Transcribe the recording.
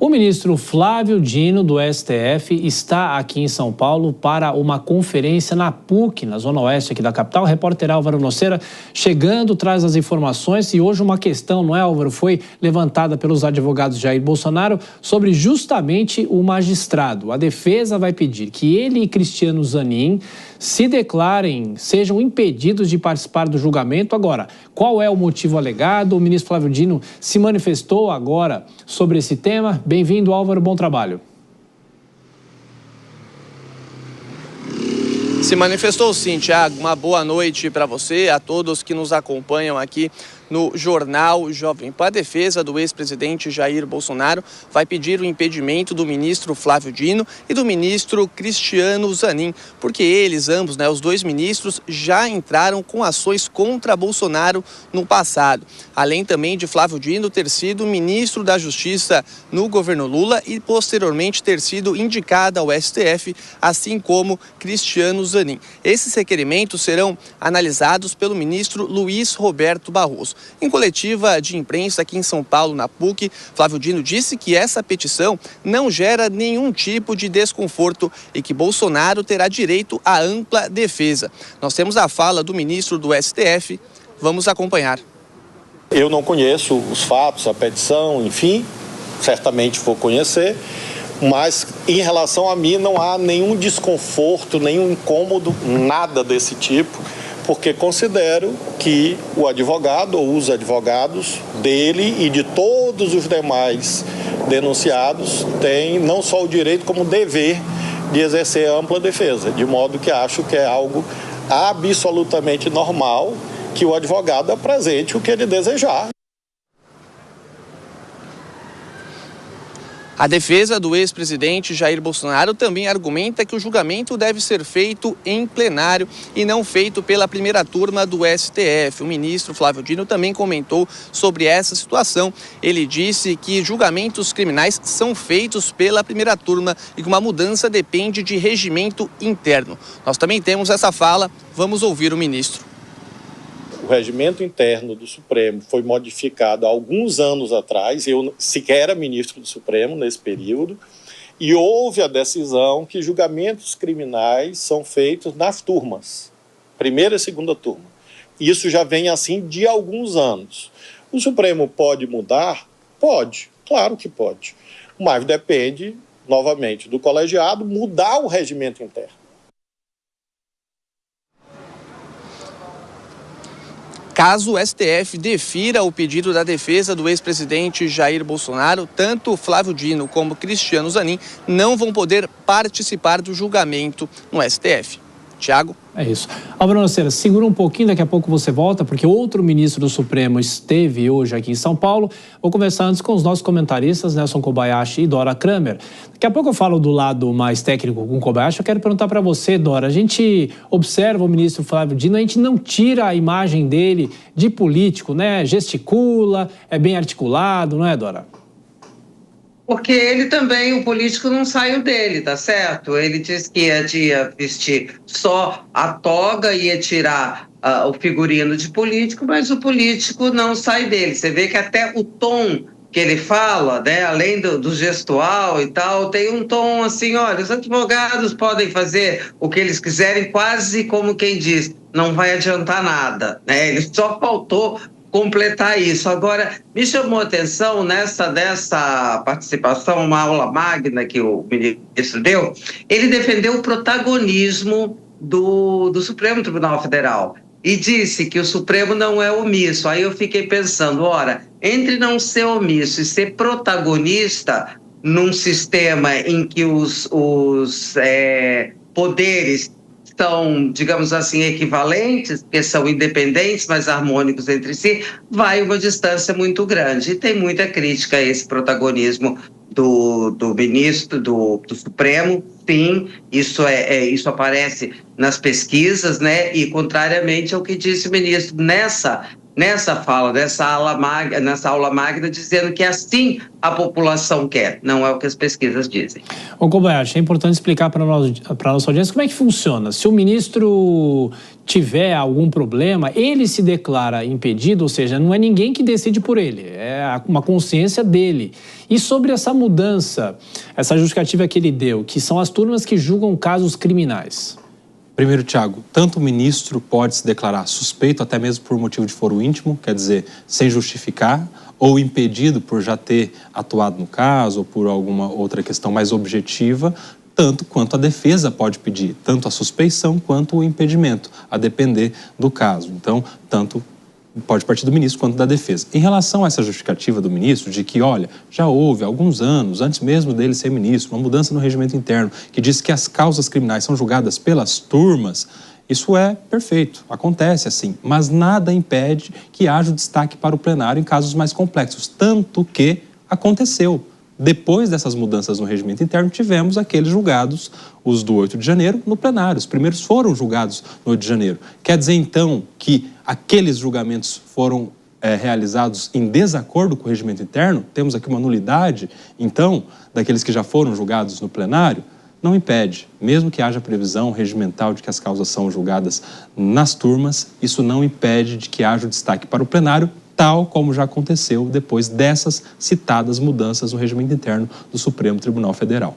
O ministro Flávio Dino, do STF, está aqui em São Paulo para uma conferência na PUC, na Zona Oeste aqui da capital. O repórter Álvaro Nocera chegando, traz as informações. E hoje uma questão, não é, Álvaro, foi levantada pelos advogados Jair Bolsonaro sobre justamente o magistrado. A defesa vai pedir que ele e Cristiano Zanin se declarem, sejam impedidos de participar do julgamento. Agora, qual é o motivo alegado? O ministro Flávio Dino se manifestou agora sobre esse tema. Bem-vindo, Álvaro, bom trabalho. Se manifestou sim, Thiago. Uma boa noite para você, a todos que nos acompanham aqui no Jornal Jovem Pan. A defesa do ex-presidente Jair Bolsonaro vai pedir o impedimento do ministro Flávio Dino e do ministro Cristiano Zanin, porque eles, ambos, os dois ministros, já entraram com ações contra Bolsonaro no passado. Além também de Flávio Dino ter sido ministro da Justiça no governo Lula e posteriormente ter sido indicado ao STF, assim como Cristiano Zanin. Esses requerimentos serão analisados pelo ministro Luiz Roberto Barroso. Em coletiva de imprensa aqui em São Paulo, na PUC, Flávio Dino disse que essa petição não gera nenhum tipo de desconforto e que Bolsonaro terá direito à ampla defesa. Nós temos a fala do ministro do STF, vamos acompanhar. Eu não conheço os fatos, a petição, enfim, certamente vou conhecer, mas em relação a mim não há nenhum desconforto, nenhum incômodo, nada desse tipo, porque considero que o advogado ou os advogados dele e de todos os demais denunciados têm não só o direito como o dever de exercer ampla defesa, de modo que acho que é algo absolutamente normal que o advogado apresente o que ele desejar. A defesa do ex-presidente Jair Bolsonaro também argumenta que o julgamento deve ser feito em plenário e não feito pela primeira turma do STF. O ministro Flávio Dino também comentou sobre essa situação. Ele disse que julgamentos criminais são feitos pela primeira turma e que uma mudança depende de regimento interno. Nós também temos essa fala, vamos ouvir o ministro. O regimento interno do Supremo foi modificado há alguns anos atrás, eu sequer era ministro do Supremo nesse período, e houve a decisão que julgamentos criminais são feitos nas turmas, primeira e segunda turma. Isso já vem assim de alguns anos. O Supremo pode mudar? Pode, claro que pode, mas depende, novamente, do colegiado mudar o regimento interno. Caso o STF defira o pedido da defesa do ex-presidente Jair Bolsonaro, tanto Flávio Dino como Cristiano Zanin não vão poder participar do julgamento no STF. Tiago? É isso. Álvaro Nocera, segura um pouquinho, daqui a pouco você volta, porque outro ministro do Supremo esteve hoje aqui em São Paulo. Vou conversar antes com os nossos comentaristas, Nelson Kobayashi e Dora Kramer. Daqui a pouco eu falo do lado mais técnico com o Kobayashi. Eu quero perguntar para você, Dora, a gente observa o ministro Flávio Dino, a gente não tira a imagem dele de político, né? Gesticula, é bem articulado, não é, Dora? Porque ele também, o político não saiu dele, tá certo? Ele disse que ia vestir só a toga, ia tirar o figurino de político, mas o político não sai dele. Você vê que até o tom que ele fala, né, além do gestual e tal, tem um tom assim, olha, os advogados podem fazer o que eles quiserem, quase como quem diz, não vai adiantar nada, né? Ele só faltou completar isso. Agora, me chamou a atenção dessa participação, uma aula magna que o ministro deu, ele defendeu o protagonismo do Supremo Tribunal Federal e disse que o Supremo não é omisso. Aí eu fiquei pensando, ora, entre não ser omisso e ser protagonista num sistema em que os poderes são, digamos assim, equivalentes, porque são independentes, mas harmônicos entre si, vai uma distância muito grande. E tem muita crítica a esse protagonismo do ministro do Supremo. Sim, isso aparece nas pesquisas, né? E contrariamente ao que disse o ministro, nessa nessa fala, nessa aula magna, dizendo que assim a população quer, não é o que as pesquisas dizem. Ô Kobayashi, é importante explicar para a nossa audiência como é que funciona. Se o ministro tiver algum problema, ele se declara impedido, ou seja, não é ninguém que decide por ele, é uma consciência dele. E sobre essa mudança, essa justificativa que ele deu, que são as turmas que julgam casos criminais. Primeiro, Tiago, tanto o ministro pode se declarar suspeito, até mesmo por motivo de foro íntimo, quer dizer, sem justificar, ou impedido por já ter atuado no caso, ou por alguma outra questão mais objetiva, tanto quanto a defesa pode pedir, tanto a suspeição quanto o impedimento, a depender do caso. Então, tanto pode partir do ministro quanto da defesa. Em relação a essa justificativa do ministro de que, olha, já houve há alguns anos, antes mesmo dele ser ministro, uma mudança no regimento interno que diz que as causas criminais são julgadas pelas turmas, isso é perfeito, acontece assim, mas nada impede que haja o destaque para o plenário em casos mais complexos, tanto que aconteceu. Depois dessas mudanças no regimento interno, tivemos aqueles julgados, os do 8 de janeiro, no plenário. Os primeiros foram julgados no 8 de janeiro. Quer dizer, então, que aqueles julgamentos foram realizados em desacordo com o regimento interno? Temos aqui uma nulidade, então, daqueles que já foram julgados no plenário? Não impede, mesmo que haja previsão regimental de que as causas são julgadas nas turmas, isso não impede de que haja o destaque para o plenário, tal como já aconteceu depois dessas citadas mudanças no regimento interno do Supremo Tribunal Federal.